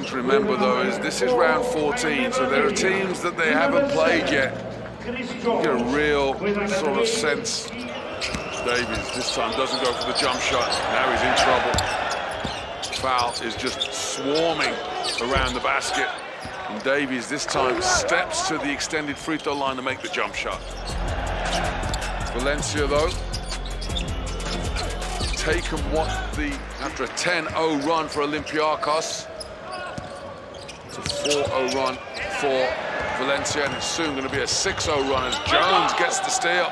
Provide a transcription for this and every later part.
to remember, though, is this is round 14, so there are teams that they haven't played yet. You get a real sort of sense. Davies this time doesn't go for the jump shot. Now he's in trouble. Foul is just swarming around the basket. And Davies this time steps to the extended free throw line to make the jump shot. Valencia, though, taken after a 10-0 run for Olympiacos. It's a 4-0 run for Valencia, and it's soon going to be a 6-0 run as Jones gets the steal.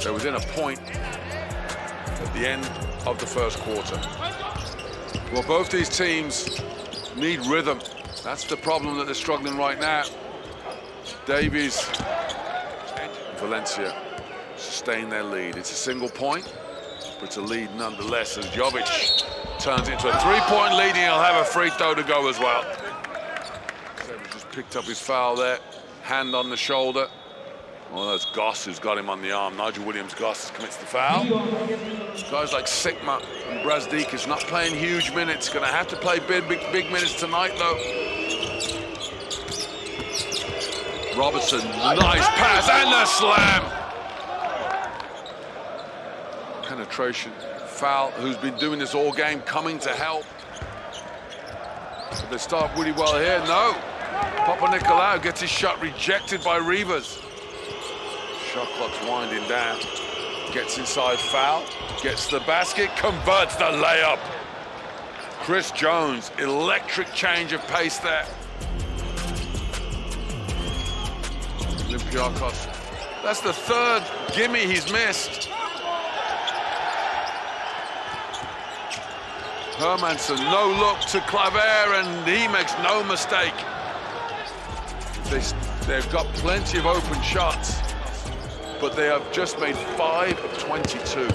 They're within a point at the end of the first quarter. Well, both these teams need rhythm. That's the problem that they're struggling right now. Davies, Valencia sustain their lead. It's a single point, but it's a lead nonetheless as Jovic turns into a three-point lead, and he'll have a free throw to go as well. Davies just picked up his foul there, hand on the shoulder. Well, that's Goss who's got him on the arm. Nigel Williams-Goss commits the foul. Guys like Sigma and Brazdeikis not playing huge minutes. Going to have to play big minutes tonight, though. Robertson, nice pass and the slam. Penetration. Foul, who's been doing this all game, coming to help. So they start really well here. No. Papanikolaou gets his shot rejected by Rivas. Shot clock's winding down. Gets inside foul. Gets the basket. Converts the layup. Chris Jones, electric change of pace there. Olympiacos. That's the third gimme he's missed. Hermansen, no look to Claver, and he makes no mistake. They've got plenty of open shots, but they have just made 5 of 22.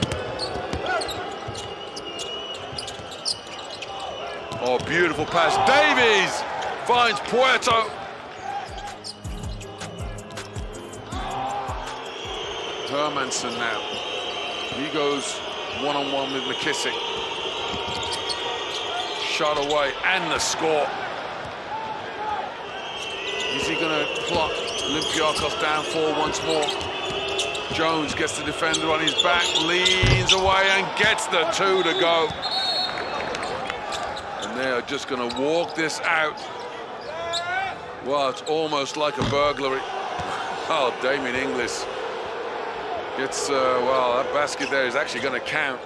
Oh, beautiful pass. Davies finds Puerto. Hermansen now. He goes one-on-one with McKissick. Shot away, and the score. Is he going to plot Olympiacos down 4 once more? Jones gets the defender on his back, leans away and gets the 2 to go. And they are just going to walk this out. Well, it's almost like a burglary. Oh, Damien Inglis gets, well, that basket there is actually going to count.